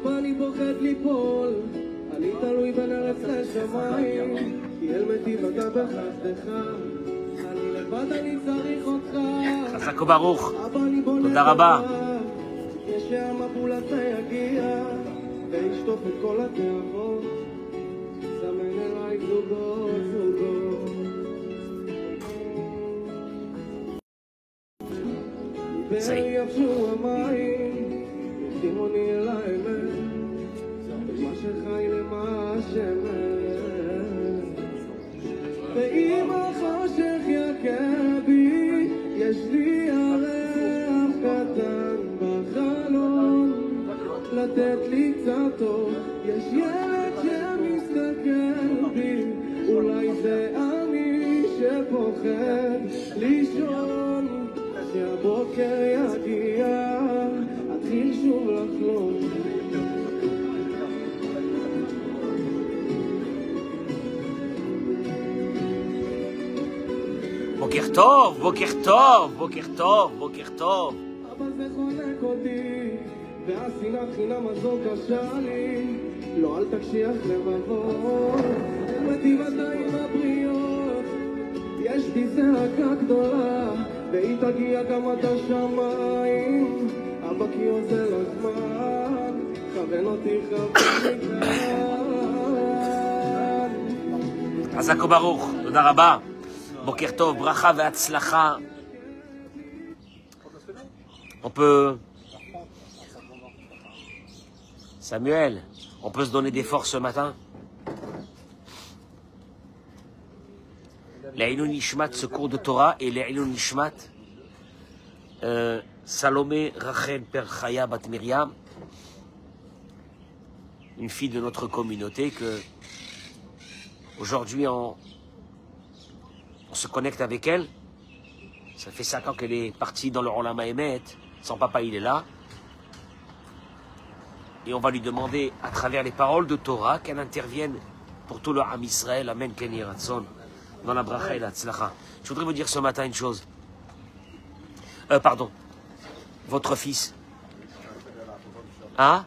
אבא, אני פוחד ליפול, אני תלוי בין ארץ לשמיים, כי אל מטיב אתה בחסדך, אני לבד, אני צריך אותך. חזק וברוך. תודה רבה. יש שהמבול הזה יגיע, וישטוף את כל התאבות, סמן אליי זוגות זוגות. ויבשו המים, ישימוני אל האמת, ומה שחי למה השמש. ואם החושך יכה בי, יש לי ירח קטן בחלון, לתת לי קצת אור, יש ילד שמסתכל בי, אולי זה אני שפוחד לישון, שהבוקר יגיע, אתחיל שוב לחלום. בוקר טוב, בוקר טוב, בוקר טוב, בוקר טוב. אבל זה חונק אותי, והשנאת חינם הזו קשה לי, לא אל תקשיח לבבות, מטיב אתה עם הבריות, יש בי זעקה גדולה, והיא תגיע גם עד השמיים, אבא כי עושה לזמן, כוון אותי חבר מכאן. חזק וברוך, תודה רבה. בוקר טוב, ברכה והצלחה. On peut... Samuel, on peut se donner des forces ce matin? L'Aïlou Nishmat, ce cours de Torah, et l'Aïlou Nishmat, Salomé Rachel Perchaya Bat Miriam, une fille de notre communauté, que aujourd'hui on se connecte avec elle. Ça fait 5 ans qu'elle est partie dans le Olam Haemet. Son papa, il est là. Et on va lui demander, à travers les paroles de Torah, qu'elle intervienne pour tout le Ham Israël. Amen, Ken Yireh Ratzon, dans la bracha et la tzlacha. Je voudrais vous dire ce matin une chose. Pardon. Votre fils. Hein?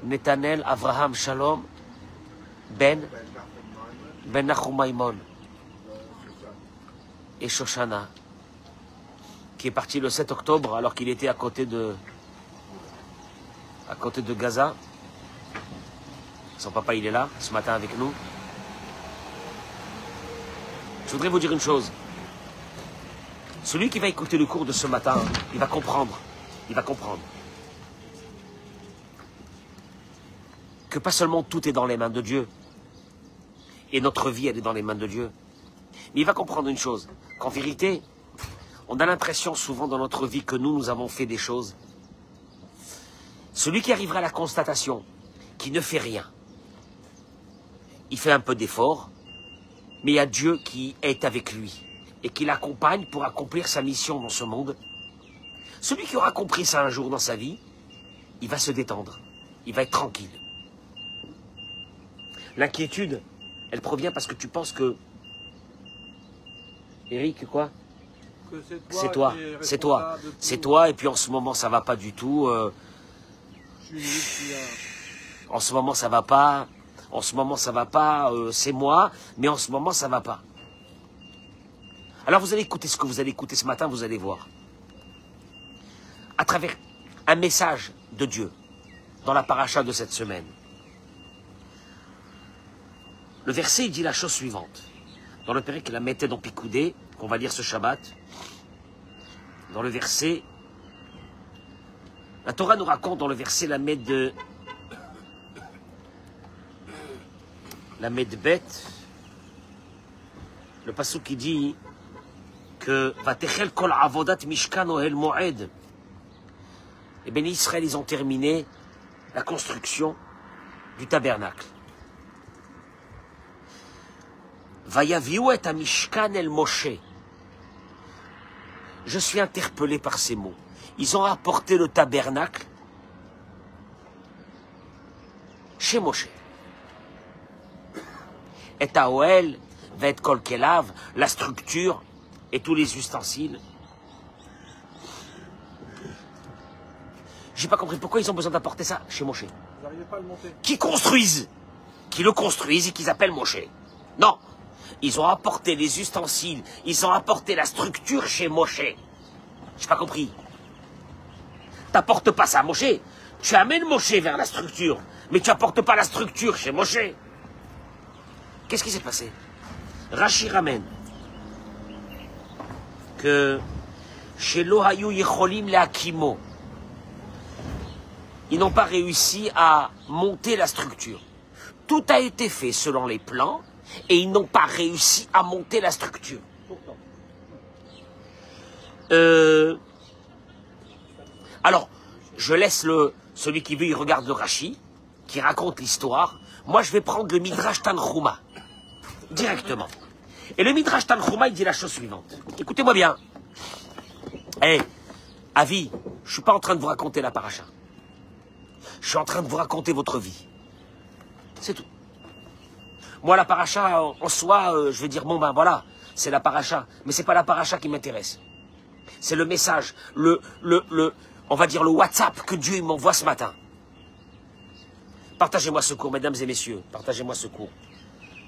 Netanel Avraham Shalom Ben Nachum Maimon et Shoshana, qui est parti le 7 octobre alors qu'il était à côté de Gaza. Son papa, il est là, ce matin avec nous. Je voudrais vous dire une chose. Celui qui va écouter le cours de ce matin, il va comprendre. Il va comprendre que pas seulement tout est dans les mains de Dieu, et notre vie, elle est dans les mains de Dieu. Mais il va comprendre une chose, qu'en vérité, on a l'impression souvent dans notre vie que nous avons fait des choses. Celui qui arrivera à la constatation, qui ne fait rien, il fait un peu d'effort, mais il y a Dieu qui est avec lui et qui l'accompagne pour accomplir sa mission dans ce monde. Celui qui aura compris ça un jour dans sa vie, il va se détendre, il va être tranquille. L'inquiétude, elle provient parce que tu penses que... Eric, quoi? C'est toi, c'est toi, c'est toi, et puis en ce moment ça va pas du tout. En ce moment ça va pas, en ce moment ça va pas, c'est moi, mais en ce moment ça va pas. Alors vous allez écouter ce que vous allez écouter ce matin, vous allez voir. À travers un message de Dieu, dans la paracha de cette semaine. Le verset il dit la chose suivante. Dans le Pérec, la mettait dans Picoudé, qu'on va lire ce Shabbat. Dans le verset, la Torah nous raconte dans le verset la Medbet, le passage qui dit que Vatechel kol avodat mishkan ohel moed. Les bénis Israël, ils ont terminé la construction du tabernacle. Vayaviou et Mishkan el Moshe. Je suis interpellé par ces mots. Ils ont apporté le tabernacle chez Moshe. Et Aoel, Vet Kol Kelav, la structure et tous les ustensiles. J'ai pas compris pourquoi ils ont besoin d'apporter ça chez Moshe. Vous n'arrivez pas à le monter. Qui le construisent et qu'ils appellent Moshe. Non. Ils ont apporté les ustensiles, ils ont apporté la structure chez Moshe. J'ai pas compris. T'apportes pas ça à Moshe. Tu amènes Moshe vers la structure, mais tu apportes pas la structure chez Moshe. Qu'est-ce qui s'est passé? Rashi ramène que chez Lohayu Yecholim Leakimo, ils n'ont pas réussi à monter la structure. Tout a été fait selon les plans et ils n'ont pas réussi à monter la structure. Alors, je laisse celui qui veut, il regarde le Rashi, qui raconte l'histoire. Moi, je vais prendre le Midrash Tanchuma, directement. Et le Midrash Tanchuma, il dit la chose suivante. Écoutez-moi bien. Avi, je suis pas en train de vous raconter la paracha. Je suis en train de vous raconter votre vie. C'est tout. Moi, la paracha, en soi, je vais dire, bon ben voilà, c'est la paracha. Mais c'est pas la paracha qui m'intéresse. C'est le message, on va dire le WhatsApp que Dieu m'envoie ce matin. Partagez-moi ce cours, mesdames et messieurs. Partagez-moi ce cours.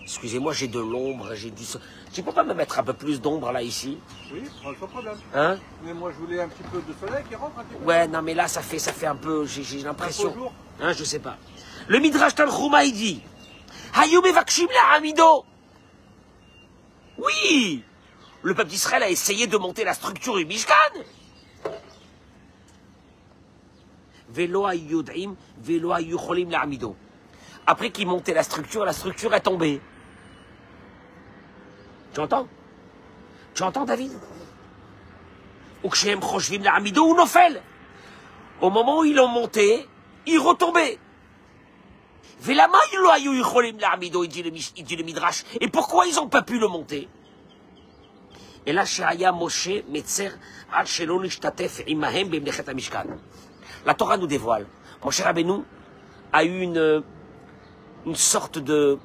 Excusez-moi, j'ai de l'ombre, j'ai du... Tu peux pas me mettre un peu plus d'ombre là, ici? Oui, sans problème. Hein? Mais moi, je voulais un petit peu de soleil qui rentre un petit peu. Ouais, non, mais là, ça fait un peu... J'ai l'impression... Hein, je sais pas. Le Midrash Tanchuma, il dit... Hayou mevakshim la'amido. Oui! Le peuple d'Israël a essayé de monter la structure du Mishkan. Velo hayud'im, velo hayucholim la'amido. Après qu'il montait la structure est tombée. Tu entends? Tu entends, David? Au moment où ils l'ont monté, ils retombaient. Il dit le Midrash. Et pourquoi ils n'ont pas pu le monter? Et là, la Torah nous dévoile. Moshe Rabbeinu a eu une sorte de...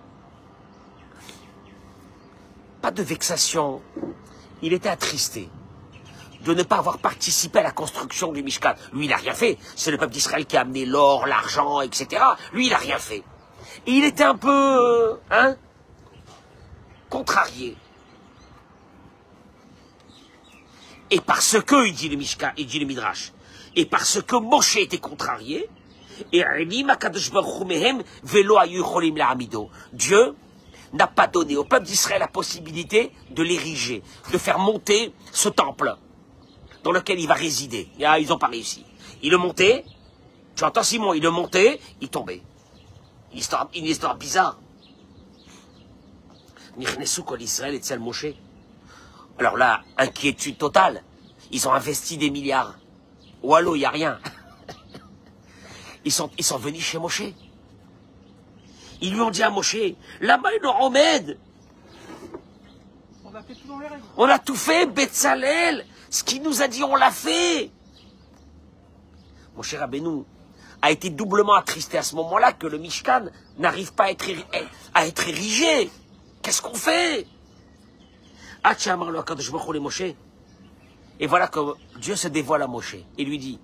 pas de vexation. Il était attristé de ne pas avoir participé à la construction du Mishkan. Lui, il n'a rien fait. C'est le peuple d'Israël qui a amené l'or, l'argent, etc. Lui, il n'a rien fait. Et il était un peu... contrarié. Et parce que, il dit le Midrash, et parce que Moshe était contrarié, Dieu n'a pas donné au peuple d'Israël la possibilité de l'ériger, de faire monter ce temple dans lequel il va résider. Ils n'ont pas réussi. Il le montait, tu entends Simon, il le montait, il tombait. Une histoire bizarre. Alors là, inquiétude totale. Ils ont investi des milliards. Wallo, il n'y a rien. Ils sont venus chez Moshe. Ils lui ont dit à Moshe, là-bas, il nous emmène. On a fait tout dans les règles. On a tout fait, Betzalel. Ce qu'il nous a dit, on l'a fait. Moshe Rabbeinu a été doublement attristé à ce moment-là que le Mishkan n'arrive pas à être érigé. Qu'est-ce qu'on fait? Et voilà que Dieu se dévoile à Moshe et lui dit,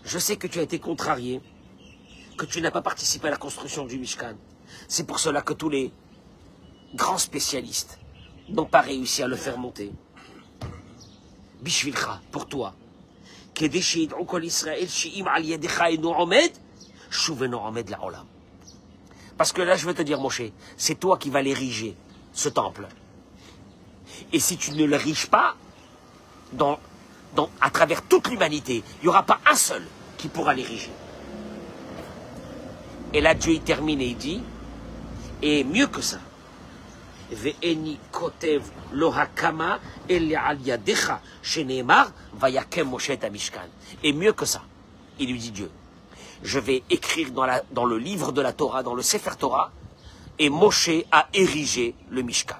je sais que tu as été contrarié, que tu n'as pas participé à la construction du Mishkan. C'est pour cela que tous les grands spécialistes n'ont pas réussi à le faire monter. Bishvilcha, pour toi. Parce que là, je veux te dire, Moshe, c'est toi qui vas l'ériger, ce temple. Et si tu ne l'ériges pas, à travers toute l'humanité, il n'y aura pas un seul qui pourra l'ériger. Et là, Dieu y termine et il dit, et mieux que ça, Ve'eni kotev lohakama el al yadecha sheneemar vayakem Moshe et Mishkan. Et mieux que ça, il lui dit Dieu, je vais écrire dans le livre de la Torah, dans le Sefer Torah, et Moshe a érigé le Mishkan.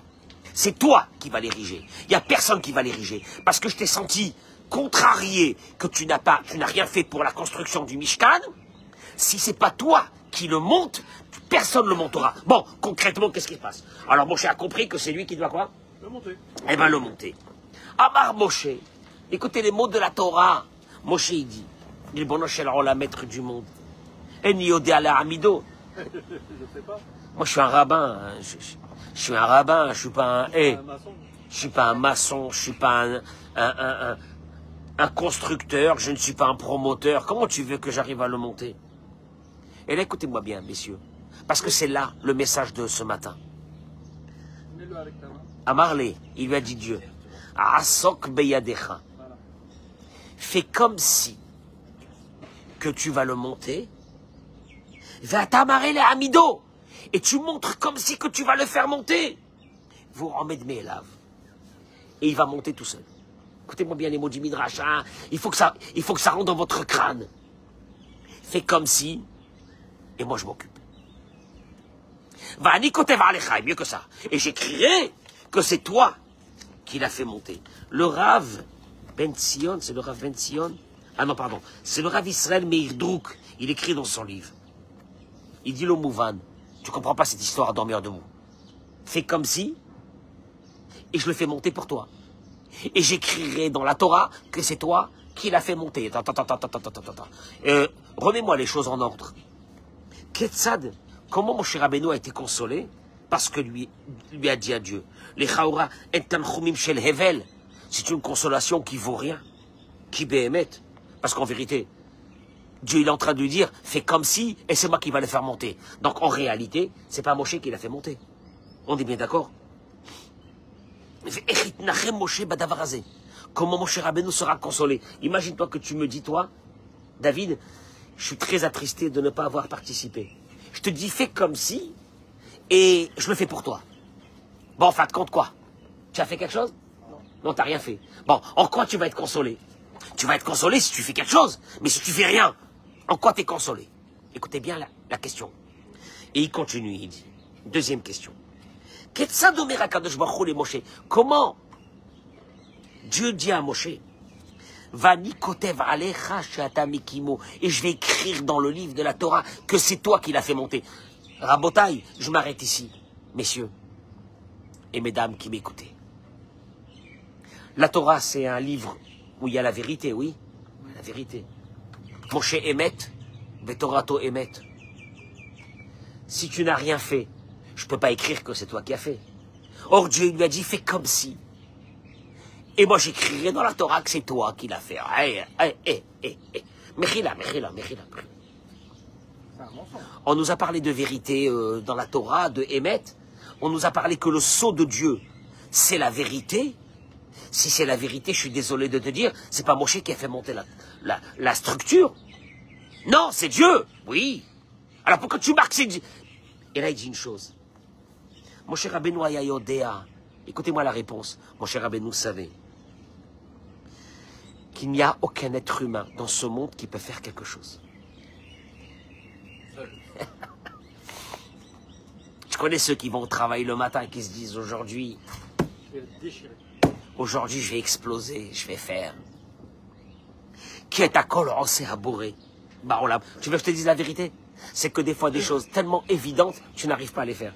C'est toi qui vas l'ériger. Il n'y a personne qui va l'ériger. Parce que je t'ai senti contrarié que tu n'as rien fait pour la construction du Mishkan. Si c'est pas toi qui le monte, personne ne le montera. Bon, concrètement, qu'est-ce qui se passe? Alors Moshe a compris que c'est lui qui doit quoi? Le monter. Eh bien, le monter. Amar Moshe, écoutez les mots de la Torah. Moshe, il dit, Ribono shel olam, maître du monde. En yodé ala amido. Je sais pas. Moi, je suis un rabbin. Hein. Je suis un rabbin. Je suis pas un. Un maçon. Je suis pas un maçon. Je suis pas un constructeur. Je ne suis pas un promoteur. Comment tu veux que j'arrive à le monter? Et là, écoutez-moi bien, messieurs, parce que c'est là le message de ce matin. Mets-le avec ta main. À Marley, il lui a dit Dieu, Asok beyadecha. Voilà. Fais comme si que tu vas le monter. Va t'amarrer les amido. Et tu montres comme si que tu vas le faire monter. Vous remettez mes laves. Et il va monter tout seul. Écoutez-moi bien les mots du Midrash. Hein. Il faut que ça rentre dans votre crâne. Fais comme si, et moi je m'occupe. Va Nikotev Alecha, mieux que ça. Et j'écrirai que c'est toi qui l'as fait monter. Le Rav Ben Sion, c'est le Rav Ben Sion. Ah non, pardon. C'est le Rav Israël Meir Drouk. Il écrit dans son livre. Il dit le Mouvan. Tu comprends pas cette histoire à dormir debout. Fais comme si, et je le fais monter pour toi. Et j'écrirai dans la Torah que c'est toi qui l'as fait monter. Remets-moi les choses en ordre. Ketzad, comment mon cher Rabbeinu a été consolé? Parce que lui a dit à Dieu, les chaoura et tanchumim shel hevel, c'est une consolation qui vaut rien, qui béhémet. Parce qu'en vérité, Dieu il est en train de lui dire, fais comme si, et c'est moi qui va le faire monter. Donc en réalité, c'est pas Moshe qui l'a fait monter. On est bien d'accord? Comment mon cher Rabbeinu sera consolé? Imagine-toi que tu me dis, toi, David, je suis très attristé de ne pas avoir participé. Je te dis, fais comme si, et je le fais pour toi. Bon, en fin de compte, quoi? Tu as fait quelque chose? Non, t'as rien fait. Bon, en quoi tu vas être consolé? Tu vas être consolé si tu fais quelque chose, mais si tu fais rien, en quoi tu es consolé? Écoutez bien la question. Et il continue, il dit, deuxième question. Comment Dieu dit à Moshe, Vani kotev alecha she'ata mikimo, et je vais écrire dans le livre de la Torah que c'est toi qui l'as fait monter. Rabotai, je m'arrête ici, messieurs et mesdames qui m'écoutez. La Torah, c'est un livre où il y a la vérité, oui, la vérité. Moshe émet, Betorato émet. Si tu n'as rien fait, je ne peux pas écrire que c'est toi qui as fait. Or, Dieu lui a dit, fais comme si. Et moi, j'écrirai dans la Torah que c'est toi qui l'as fait. Mechila. C'est un mensonge. On nous a parlé de vérité dans la Torah, de Emet. On nous a parlé que le sceau de Dieu, c'est la vérité. Si c'est la vérité, je suis désolé de te dire, c'est pas Moshe qui a fait monter la structure. Non, c'est Dieu. Oui. Alors pourquoi tu marques c'est Dieu? Et là, il dit une chose. Mon cher Rabbeinu Ayayodea, écoutez-moi la réponse. Mon cher Rabbeinu savait qu'il n'y a aucun être humain dans ce monde qui peut faire quelque chose. Tu connais ceux qui vont au travail le matin et qui se disent aujourd'hui, Je vais le déchirer. aujourd'hui je vais exploser, je vais faire. Qui est à col, on s'est abouré. Bah, tu veux que je te dise la vérité? C'est que des fois des choses tellement évidentes, tu n'arrives pas à les faire.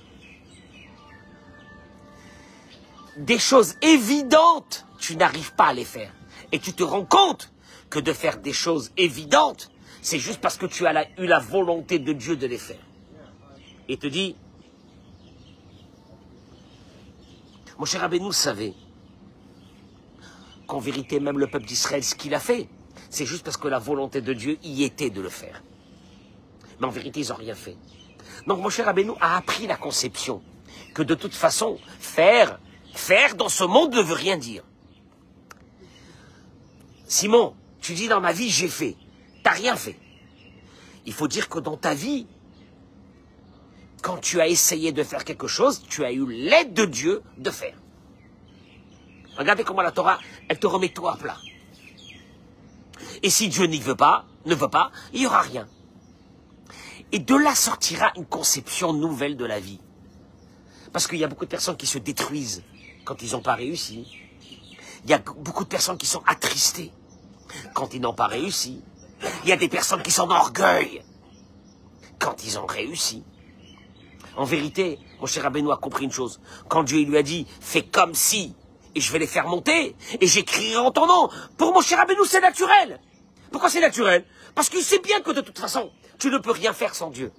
Des choses évidentes, tu n'arrives pas à les faire. Et tu te rends compte que de faire des choses évidentes, c'est juste parce que tu as eu la volonté de Dieu de les faire. Et te dit, mon cher Rabbeinu savait qu'en vérité, même le peuple d'Israël, ce qu'il a fait, c'est juste parce que la volonté de Dieu y était de le faire. Mais en vérité, ils n'ont rien fait. Donc, mon cher Rabbeinu a appris la conception que de toute façon, faire dans ce monde ne veut rien dire. Simon, tu dis dans ma vie, j'ai fait. T'as rien fait. Il faut dire que dans ta vie, quand tu as essayé de faire quelque chose, tu as eu l'aide de Dieu de faire. Regardez comment la Torah, elle te remet tout à plat. Et si Dieu ne veut pas, il n'y aura rien. Et de là sortira une conception nouvelle de la vie. Parce qu'il y a beaucoup de personnes qui se détruisent quand ils n'ont pas réussi. Il y a beaucoup de personnes qui sont attristées quand ils n'ont pas réussi. Il y a des personnes qui s'enorgueillent quand ils ont réussi. En vérité, mon cher Rabbeinu a compris une chose. Quand Dieu lui a dit, fais comme si, et je vais les faire monter, et j'écrirai en ton nom. Pour mon cher Rabbeinu, c'est naturel. Pourquoi c'est naturel? Parce qu'il sait bien que de toute façon, tu ne peux rien faire sans Dieu.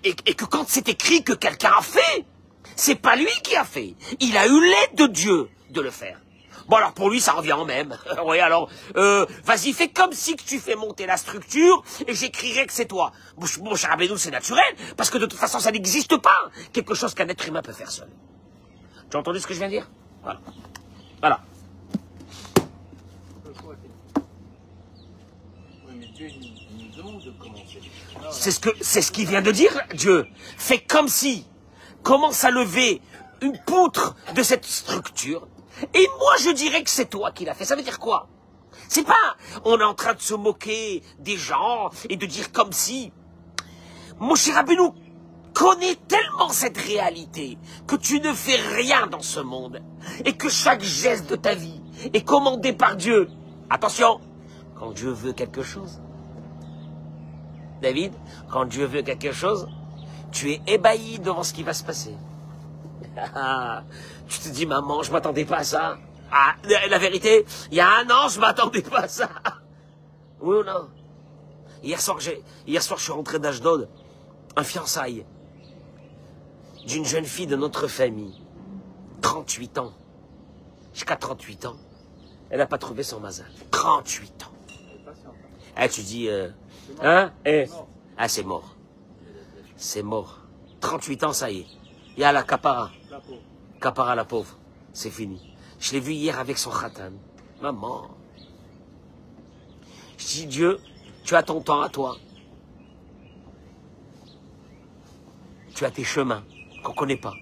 Et que quand c'est écrit que quelqu'un a fait, c'est pas lui qui a fait. Il a eu l'aide de Dieu de le faire. Bon alors pour lui ça revient en même. Oui alors, vas-y fais comme si que tu fais monter la structure et j'écrirai que c'est toi. Mon cher Rabbeinu c'est naturel, parce que de toute façon ça n'existe pas. Quelque chose qu'un être humain peut faire seul. Tu as entendu ce que je viens de dire? Voilà. Voilà. Oui, mais Dieu il nous demande de commencer. C'est ce qu'il vient de dire, Dieu. Fais comme si, commence à lever une poutre de cette structure, et moi je dirais que c'est toi qui l'as fait. Ça veut dire quoi? C'est pas, on est en train de se moquer des gens et de dire comme si. Mon cher Rabbeinu connaît tellement cette réalité que tu ne fais rien dans ce monde et que chaque geste de ta vie est commandé par Dieu. Attention, quand Dieu veut quelque chose, David, quand Dieu veut quelque chose, tu es ébahi devant ce qui va se passer. Tu te dis, maman, je m'attendais pas à ça. Ah, la vérité, il y a un an, je m'attendais pas à ça. Oui ou non? Hier soir, je suis rentré d'Ashdod, un fiançailles d'une jeune fille de notre famille, 38 ans. Jusqu'à 38 ans, elle n'a pas trouvé son mazal. 38 ans. Eh, tu dis, hein? Eh, ah, c'est mort. C'est mort. 38 ans, ça y est. Il y a la kapara. Kapara, la pauvre. C'est fini. Je l'ai vu hier avec son khatan. Maman. Je dis, Dieu, tu as ton temps à toi. Tu as tes chemins qu'on ne connaît pas.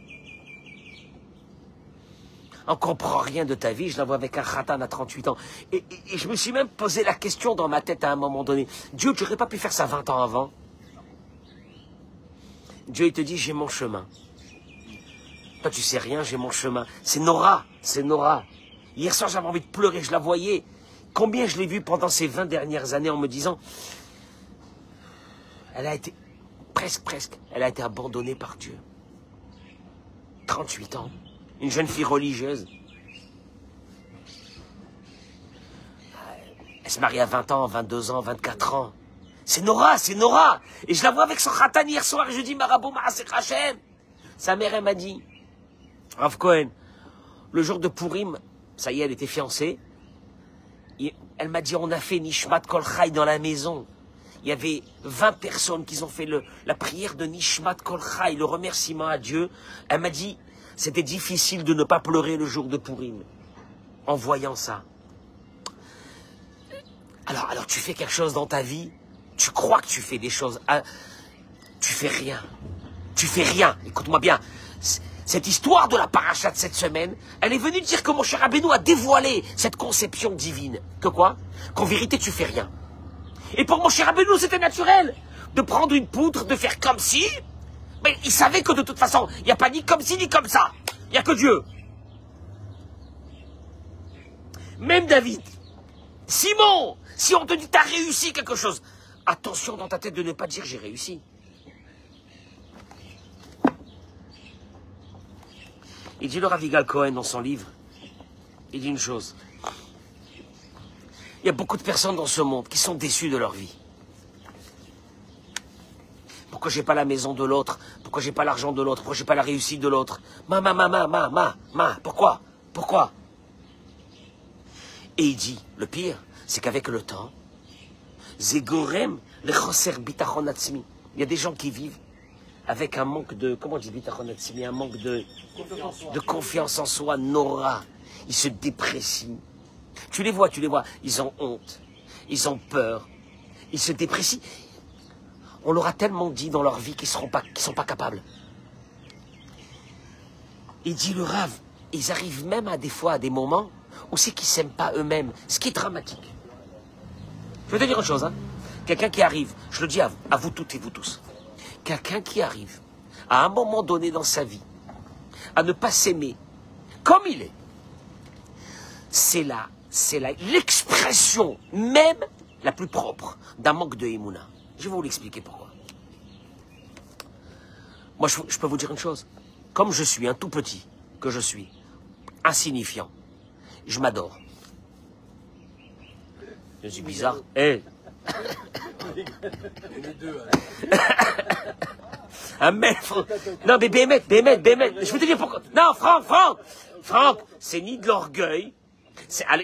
On ne comprend rien de ta vie. Je la vois avec un khatan à 38 ans. Et je me suis même posé la question dans ma tête à un moment donné. Dieu, tu n'aurais pas pu faire ça 20 ans avant? Dieu, il te dit, j'ai mon chemin. Toi, tu sais rien, j'ai mon chemin. C'est Nora, c'est Nora. Hier soir, j'avais envie de pleurer, je la voyais. Combien je l'ai vue pendant ces 20 dernières années en me disant, elle a été, presque, elle a été abandonnée par Dieu. 38 ans, une jeune fille religieuse. Elle se marie à 20 ans, 22 ans, 24 ans. C'est Nora, c'est Nora. Et je la vois avec son khatan hier soir et je dis, Marabou Ma'asech Hashem. Sa mère, elle m'a dit, Rav Cohen, le jour de Purim, ça y est, elle était fiancée. Et elle m'a dit, on a fait Nishmat Kol Chai dans la maison. Il y avait 20 personnes qui ont fait la prière de Nishmat Kol Chai, le remerciement à Dieu. Elle m'a dit, c'était difficile de ne pas pleurer le jour de Purim, en voyant ça. Alors tu fais quelque chose dans ta vie, tu crois que tu fais des choses, tu fais rien. Tu fais rien. Écoute-moi bien. Cette histoire de la paracha de cette semaine, elle est venue dire que mon cher Rabbeinu a dévoilé cette conception divine. Que quoi? Qu'en vérité, tu fais rien. Et pour mon cher Rabbeinu, c'était naturel de prendre une poutre, de faire comme si. Mais il savait que de toute façon, il n'y a pas ni comme ci, ni comme ça. Il n'y a que Dieu. Même David. Simon, si on te dit t'as réussi quelque chose, attention dans ta tête de ne pas dire j'ai réussi. Il dit le Rav Yigal Cohen dans son livre, il dit une chose. Il y a beaucoup de personnes dans ce monde qui sont déçues de leur vie. Pourquoi j'ai pas la maison de l'autre? Pourquoi j'ai pas l'argent de l'autre? Pourquoi j'ai pas la réussite de l'autre? Pourquoi? Pourquoi? Et il dit, le pire, c'est qu'avec le temps, Zegorem le choser bitachon atzmi. Il y a des gens qui vivent avec un manque de, comment on dit bitachon atzmi, un manque de confiance en soi, Nora. Ils se déprécient. Tu les vois, ils ont honte, ils ont peur, ils se déprécient. On leur a tellement dit dans leur vie qu'ils sont pas capables. Il dit le Rav, ils arrivent même à des fois à des moments où c'est qu'ils s'aiment pas eux-mêmes, ce qui est dramatique. Je vais te dire une chose, hein. Quelqu'un qui arrive, je le dis à vous toutes et vous tous, quelqu'un qui arrive à un moment donné dans sa vie à ne pas s'aimer comme il est, c'est l'expression même la plus propre d'un manque de Emouna. Je vais vous l'expliquer pourquoi. Moi, je peux vous dire une chose. Comme je suis un tout petit, que je suis, insignifiant, je m'adore. Je suis bizarre. Eh. Les deux. Un mec. Non, mais Bémet. Je vais te dire pourquoi. Non, Franck, c'est ni de l'orgueil.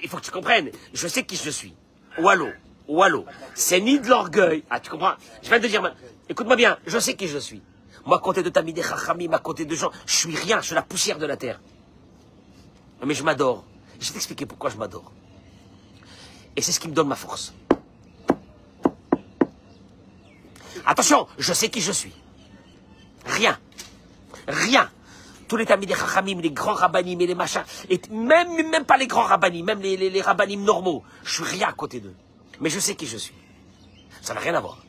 Il faut que tu comprennes. Je sais qui je suis. Wallo. C'est ni de l'orgueil. Ah, tu comprends? Je viens de te dire, écoute-moi bien, je sais qui je suis. Moi, à côté de Tamidé Chachamim, à côté de gens, je suis rien, je suis la poussière de la terre. Mais je m'adore. Je vais t'expliquer pourquoi je m'adore. Et c'est ce qui me donne ma force. Attention, je sais qui je suis. Rien. Tous les Tamidé Chachamim, les grands rabbanim et les machins, et même pas les grands rabbanim, même les rabbanim normaux, je suis rien à côté d'eux. Mais je sais qui je suis. Ça n'a rien à voir.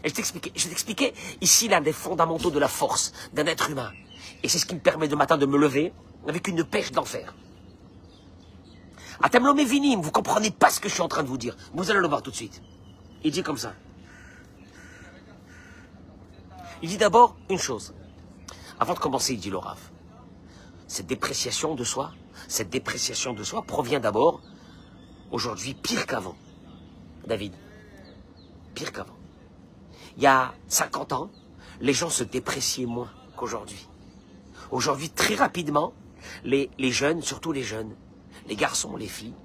Et je vais t'expliquer ici l'un des fondamentaux de la force d'un être humain. Et c'est ce qui me permet de matin de me lever avec une pêche d'enfer. Atem lo mevinim, vous comprenez pas ce que je suis en train de vous dire. Vous allez le voir tout de suite. Il dit comme ça. Il dit d'abord une chose. Avant de commencer, il dit le Rav. Cette dépréciation de soi provient d'abord, aujourd'hui, pire qu'avant. David, pire qu'avant. Il y a 50 ans, les gens se dépréciaient moins qu'aujourd'hui. Aujourd'hui, très rapidement, les jeunes, surtout les jeunes, les garçons, les filles,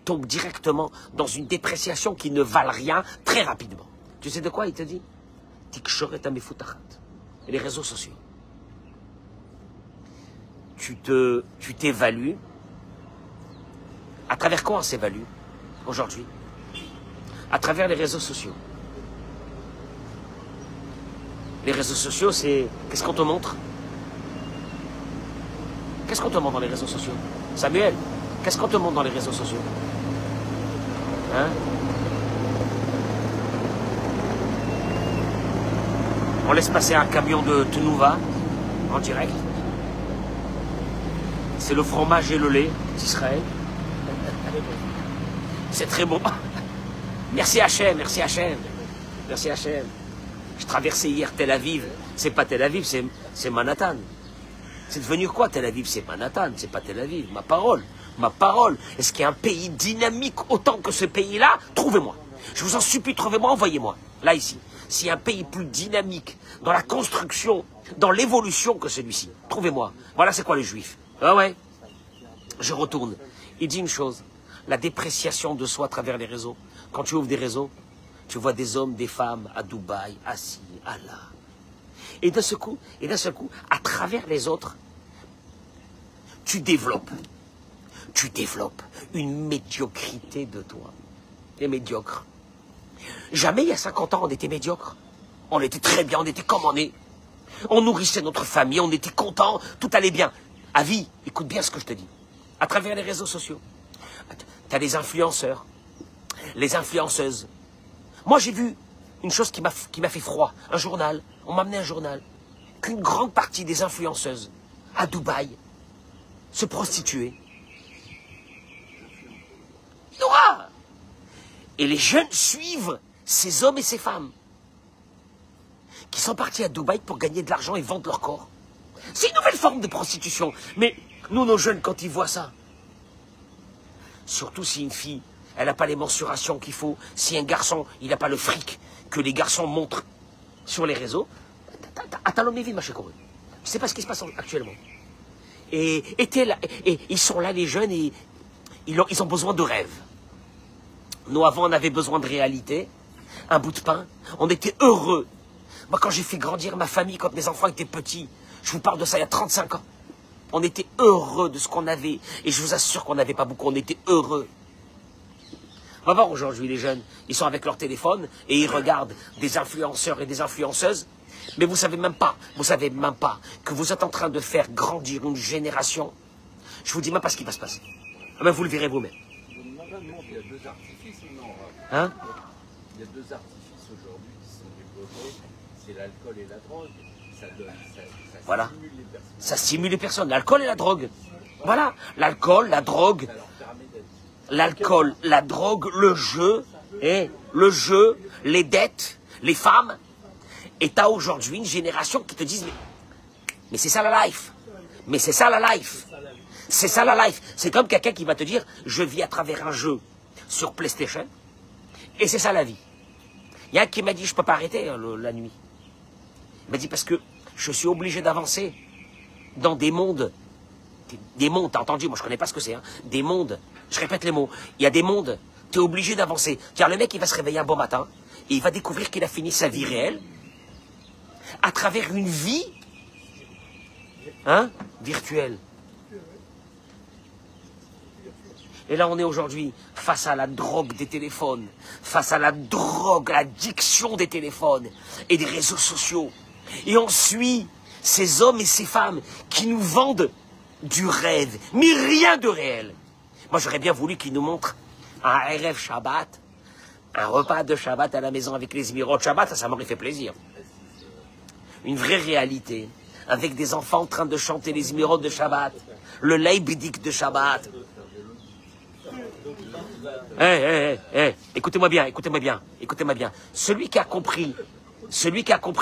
tombent directement dans une dépréciation qui ne valent rien très rapidement. Tu sais de quoi il te dit? Tikshore tamefutachat. Et les réseaux sociaux. Tu t'évalues. À travers quoi on s'évalue aujourd'hui? À travers les réseaux sociaux. Les réseaux sociaux, c'est... Qu'est-ce qu'on te montre? Qu'est-ce qu'on te montre dans les réseaux sociaux? Samuel, qu'est-ce qu'on te montre dans les réseaux sociaux? Hein? On laisse passer un camion de Tenouva en direct. C'est le fromage et le lait d'Israël. C'est très bon. Merci Hachem. Je traversais hier Tel Aviv. C'est pas Tel Aviv, c'est Manhattan. C'est devenu quoi Tel Aviv? C'est Manhattan, c'est pas Tel Aviv. Ma parole. Est-ce qu'il y a un pays dynamique autant que ce pays-là? Trouvez-moi. Je vous en supplie, trouvez-moi, envoyez-moi. Là, ici. S'il y a un pays plus dynamique dans la construction, dans l'évolution que celui-ci, trouvez-moi. Voilà c'est quoi les Juifs. Ah ouais. Je retourne. Il dit une chose. La dépréciation de soi à travers les réseaux. Quand tu ouvres des réseaux, tu vois des hommes, des femmes à Dubaï, assis, Allah. Et d'un seul coup, à travers les autres, tu développes une médiocrité de toi. Et médiocre. Jamais il y a 50 ans on était médiocre. On était très bien, on était comme on est. On nourrissait notre famille, on était content, tout allait bien. Avis, écoute bien ce que je te dis. À travers les réseaux sociaux, tu as les influenceurs, les influenceuses. Moi j'ai vu une chose qui m'a fait froid. Un journal, on m'a amené un journal, qu'une grande partie des influenceuses à Dubaï se prostituaient. Nora! Et les jeunes suivent ces hommes et ces femmes qui sont partis à Dubaï pour gagner de l'argent et vendre leur corps. C'est une nouvelle forme de prostitution. Mais nous, nos jeunes, quand ils voient ça, surtout si une fille, elle n'a pas les mensurations qu'il faut, si un garçon, il n'a pas le fric que les garçons montrent sur les réseaux, attends l'homme vite, ma chérie. Je ne sais pas ce qui se passe actuellement. Et ils sont là, les jeunes, et ils ont besoin de rêves. Nous, avant, on avait besoin de réalité, un bout de pain. On était heureux. Moi, quand j'ai fait grandir ma famille, quand mes enfants étaient petits, je vous parle de ça il y a 35 ans, on était heureux de ce qu'on avait. Et je vous assure qu'on n'avait pas beaucoup, on était heureux. On va voir aujourd'hui les jeunes, ils sont avec leur téléphone et ils regardent des influenceurs et des influenceuses. Mais vous savez même pas que vous êtes en train de faire grandir une génération. Je vous dis même pas ce qui va se passer. Ah ben vous le verrez vous-même. Il y a deux artifices, non? Hein? Il y a deux artifices aujourd'hui qui sont développés, c'est l'alcool et la drogue. Ça Voilà. stimule les personnes. Ça stimule les personnes. L'alcool et la drogue. Voilà. L'alcool, la drogue. Ça leur permet d'être... L'alcool, la drogue, le jeu, les dettes, les femmes. Et t'as aujourd'hui une génération qui te disent mais c'est ça la life. Mais c'est ça la life. C'est ça la life. C'est comme quelqu'un qui va te dire je vis à travers un jeu. sur PlayStation. Et c'est ça la vie. Il y a un qui m'a dit, je ne peux pas arrêter la nuit. Il m'a dit, parce que je suis obligé d'avancer dans des mondes. Des mondes, t'as entendu, moi je ne connais pas ce que c'est. Hein, des mondes, je répète les mots. Il y a des mondes, tu es obligé d'avancer. Car le mec, il va se réveiller un bon matin et il va découvrir qu'il a fini sa vie réelle à travers une vie virtuelle. Et là, on est aujourd'hui face à la drogue des téléphones, face à la drogue, l'addiction des téléphones et des réseaux sociaux. Et on suit ces hommes et ces femmes qui nous vendent du rêve, mais rien de réel. Moi, j'aurais bien voulu qu'ils nous montrent un RF Shabbat, un repas de Shabbat à la maison avec les Zmirot Shabbat, ça m'aurait fait plaisir. Une vraie réalité, avec des enfants en train de chanter les Zmirot de Shabbat, le Leibidik de Shabbat. Écoutez-moi bien, écoutez-moi bien, écoutez-moi bien. Celui qui a compris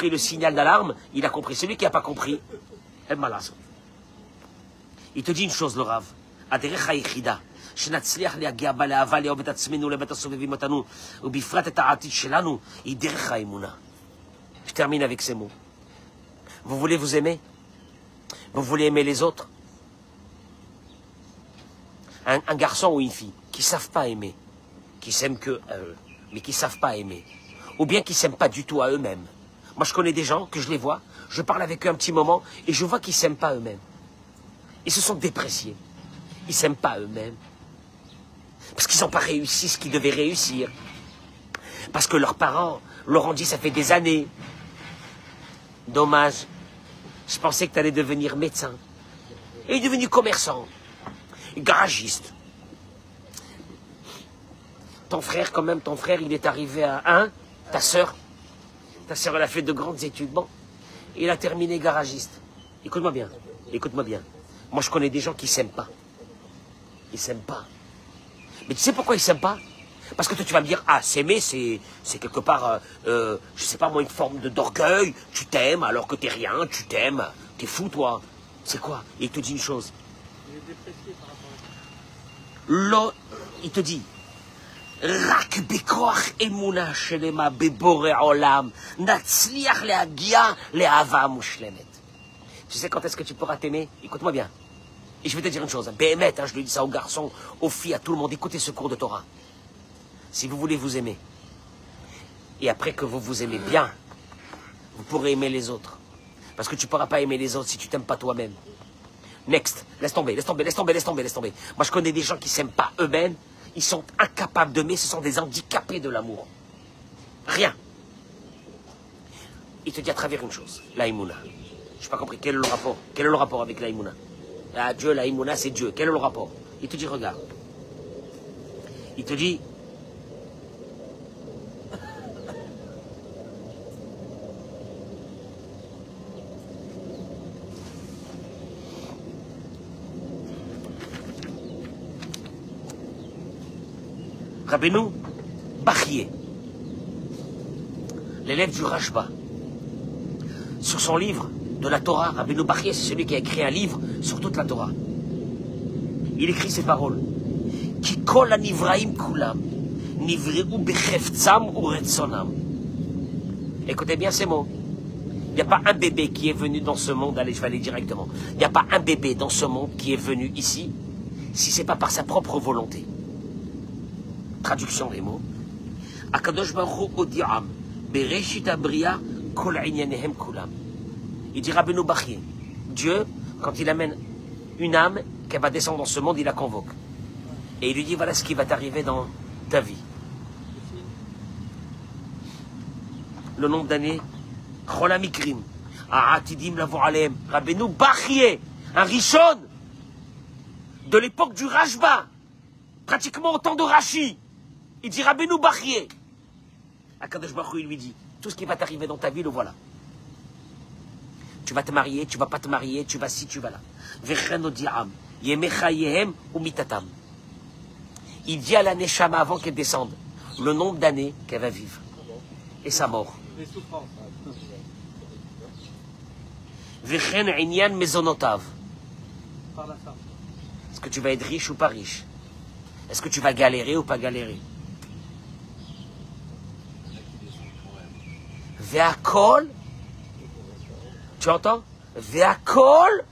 le signal d'alarme, il a compris. Celui qui n'a pas compris, elle m'a lassé. Il te dit une chose, le Rav. הדרך היחידה שנצליח להגיע בה לאהבה לאהוב את עצמנו לבית הסובבים אותנו ובפרט את העתיד שלנו היא דרך האמונה. Je termine avec ces mots. Vous voulez vous aimer? Vous voulez aimer les autres? Un garçon ou une fille qui ne savent pas aimer, qui s'aiment que à eux, mais qui ne savent pas aimer, ou bien qui ne s'aiment pas du tout à eux-mêmes. Moi, je connais des gens que je les vois, je parle avec eux un petit moment et je vois qu'ils ne s'aiment pas eux-mêmes. Ils se sont dépréciés. Ils ne s'aiment pas eux-mêmes. Parce qu'ils n'ont pas réussi ce qu'ils devaient réussir. Parce que leurs parents leur ont dit ça fait des années. Dommage. Je pensais que tu allais devenir médecin. Et il est devenu commerçant. Garagiste. Ton frère, quand même, ton frère, il est arrivé à 1. Ta sœur, elle a fait de grandes études. Bon, il a terminé garagiste. Écoute-moi bien, écoute-moi bien. Moi, je connais des gens qui ne s'aiment pas. Ils ne s'aiment pas. Mais tu sais pourquoi ils ne s'aiment pas? Parce que toi, tu vas me dire, ah, s'aimer, c'est quelque part, je sais pas moi, une forme d'orgueil. Tu t'aimes alors que t'es rien, tu t'aimes. T'es fou, toi. C'est quoi? Et il te dit une chose. Il est déprécié par rapport à ça. Il te dit, רק בכוח אמונה שלמה בבורא עולם נצליח להגיע לאהבה מושלמת. Tu sais quand est-ce que tu pourras t'aimer? Écoute-moi bien. Et je vais te dire une chose. Béhémet, je lui dis ça aux garçons, aux filles, à tout le monde. Écoutez ce cours de Torah. Si vous voulez vous aimer, et après que vous vous aimez bien, vous pourrez aimer les autres. Parce que tu ne pourras pas aimer les autres si tu t'aimes pas toi-même. Next. Laisse tomber, laisse tomber, laisse tomber, laisse tomber, laisse tomber. Moi, je connais des gens qui ne s'aiment pas eux-mêmes. Ils sont incapables d'aimer. Ce sont des handicapés de l'amour. Rien. Il te dit à travers une chose. L'aïmouna. Je n'ai pas compris. Quel est le rapport? Quel est le rapport avec l'aïmouna? Ah, Dieu, l'aïmouna, c'est Dieu. Quel est le rapport? Il te dit, regarde. Il te dit... Rabbeinu Bachye, l'élève du Rashba, sur son livre de la Torah, Rabbeinu Bachye, c'est celui qui a écrit un livre sur toute la Torah. Il écrit ces paroles. Ki kol hanivraim kulam nivreu becheftzam uretzonam. Écoutez bien ces mots. Il n'y a pas un bébé qui est venu dans ce monde, allez, je vais aller directement. Il n'y a pas un bébé dans ce monde qui est venu ici, si ce n'est pas par sa propre volonté. Traduction des mots. Akadosh Baruch Hu odi'am bereshit abriya kol inyanehem kulam. Il dit Rabbeinu Bachye, Dieu, quand il amène une âme qu'elle va descendre dans ce monde, il la convoque. Et il lui dit voilà ce qui va t'arriver dans ta vie. Le nombre d'années, Cholamikrim, A'atidim lavo aleem, Rabbeinu Bachye, un Rishon de l'époque du Rashba, pratiquement au temps de Rashi. Il dit Rabbeinu Bachye. Akadosh Baruch Hu, il lui dit tout ce qui va t'arriver dans ta vie, le voilà. Tu vas te marier, tu vas pas te marier, tu vas ci, tu vas là. Vechen odi'am, yemecha yehem ou mitatam. Il dit à la Neshama avant qu'elle descende le nombre d'années qu'elle va vivre et sa mort. Les souffrances. Vechen inyan mezonotav. Par la femme. Est-ce que tu vas être riche ou pas riche? Est-ce que tu vas galérer ou pas galérer? Ve'akol, tu entends? Ve'akol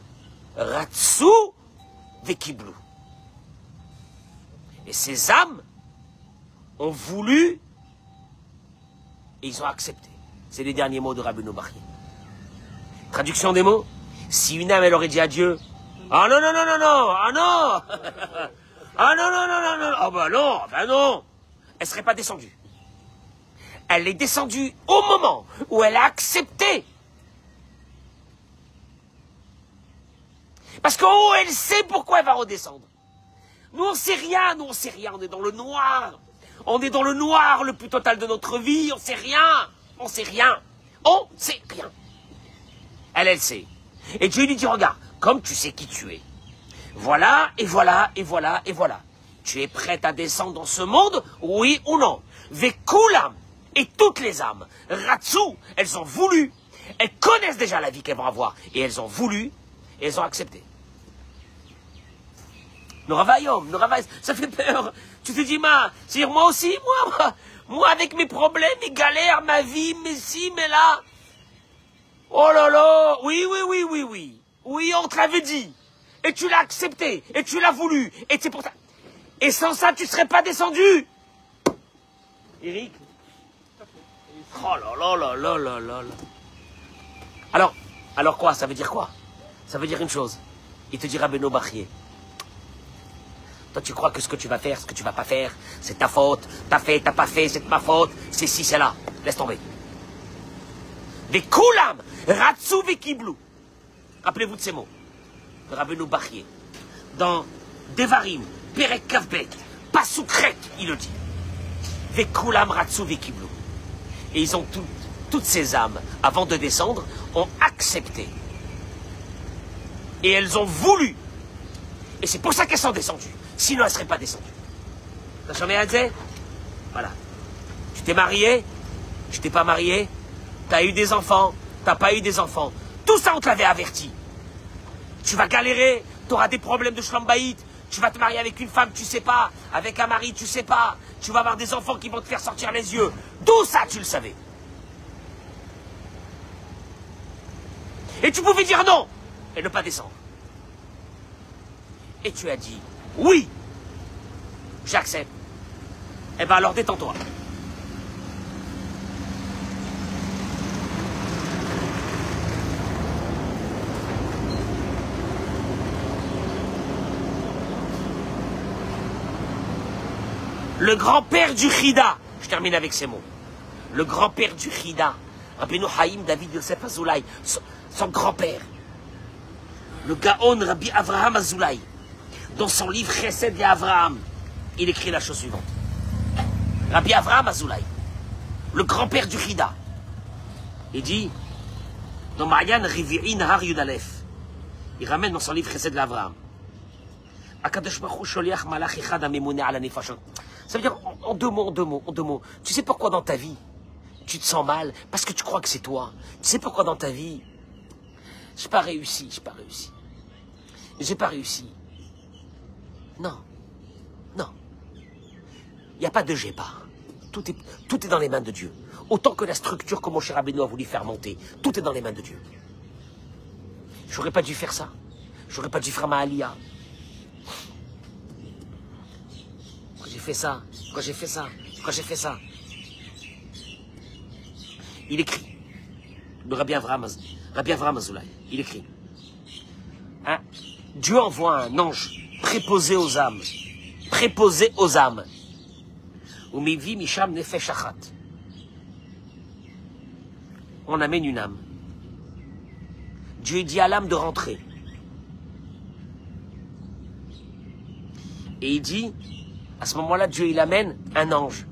ratsu ve'kiblu. Et ces âmes ont voulu et ils ont accepté. C'est les derniers mots de Rabbeinu Bachya. Traduction des mots. Si une âme, elle aurait dit à Dieu, ah non, non, non, non, non, ah non, ah non, non, non, non, non, ah bah non, elle serait pas descendue. Elle est descendue au moment où elle a accepté. Parce qu'en haut, elle sait pourquoi elle va redescendre. Nous, on sait rien, on est dans le noir. On est dans le noir le plus total de notre vie, on sait rien, on sait rien, on sait rien. Elle sait. Et Dieu lui dit, regarde, comme tu sais qui tu es, voilà, et voilà, et voilà, et voilà. Tu es prête à descendre dans ce monde, oui ou non? Vekulam, et toutes les âmes, Ratsu, elles ont voulu, elles connaissent déjà la vie qu'elles vont avoir, et elles ont voulu, et elles ont accepté. Noravayom, ça fait peur. Tu te dis, c'est-à-dire moi aussi, moi avec mes problèmes, mes galères, ma vie, mes ci, mes là. Oh là là, oui, on te l'avait dit. Et tu l'as accepté, et tu l'as voulu, et c'est pour ça. Et sans ça, tu ne serais pas descendu. Eric? Oh là là. Alors quoi? Ça veut dire quoi? Ça veut dire une chose. Il te dira Rabbeinu Bachya. Toi, tu crois que ce que tu vas faire, ce que tu vas pas faire, c'est ta faute. T'as fait, t'as pas fait, c'est de ma faute. C'est ci, c'est là. Laisse tomber. Vekulam, Ratsu vekiblu. Rappelez-vous de ces mots. De Rabbeinu Bachya. Dans Devarim, Perek Kavbet, Pasuk, il le dit. Vekulam, Ratsu vekiblu. Et ils ont toutes ces âmes, avant de descendre, ont accepté. Et elles ont voulu. Et c'est pour ça qu'elles sont descendues. Sinon, elles ne seraient pas descendues. T'as jamais à dire? Voilà. Tu t'es marié? Tu t'es pas marié? T'as eu des enfants? T'as pas eu des enfants? Tout ça, on te l'avait averti. Tu vas galérer, tu auras des problèmes de shlambaït, tu vas te marier avec une femme, tu sais pas, avec un mari, tu sais pas, tu vas avoir des enfants qui vont te faire sortir les yeux. Tout ça, tu le savais. Et tu pouvais dire non et ne pas descendre. Et tu as dit, oui, j'accepte. Eh bien alors détends-toi. Le grand-père du Chida, je termine avec ces mots. Le grand-père du Chida, Rabbeinu Haïm David Yosef Azoulay, son grand-père, le Gaon Rabbi Avraham Azoulay, dans son livre Chesed et Avraham, il écrit la chose suivante. Rabbi Avraham Azoulay, le grand-père du Chida, il dit, dans Ma'yan Rivi'i Nahar Yudalef, il ramène dans son livre Chesed et Avraham, Akadosh Baruch Hu sholiach malach echad hamemone ala nefashot. Ça veut dire, en deux mots. Tu sais pourquoi dans ta vie, tu te sens mal? Parce que tu crois que c'est toi. Tu sais pourquoi dans ta vie, j'ai pas réussi. Non. Il n'y a pas de j'ai pas. Tout est dans les mains de Dieu. Autant que la structure que mon cher Rabbeinu a voulu faire monter. Tout est dans les mains de Dieu. J'aurais pas dû faire ça. J'aurais pas dû faire ma aliyah. Pourquoi j'ai fait ça? Il écrit, le Rabbi Avraham Azoulay, il écrit, hein, Dieu envoie un ange préposé aux âmes, Umivi misham nefesh achat. On amène une âme. Dieu dit à l'âme de rentrer. Et il dit, à ce moment-là, Dieu, il amène un ange.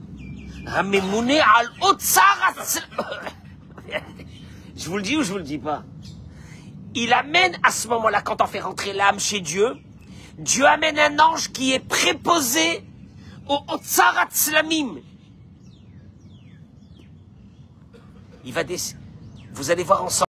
Je vous le dis ou je vous le dis pas? Il amène à ce moment-là, quand on fait rentrer l'âme chez Dieu, Dieu amène un ange qui est préposé au Otsarat Slamim. Il va descendre. Vous allez voir ensemble.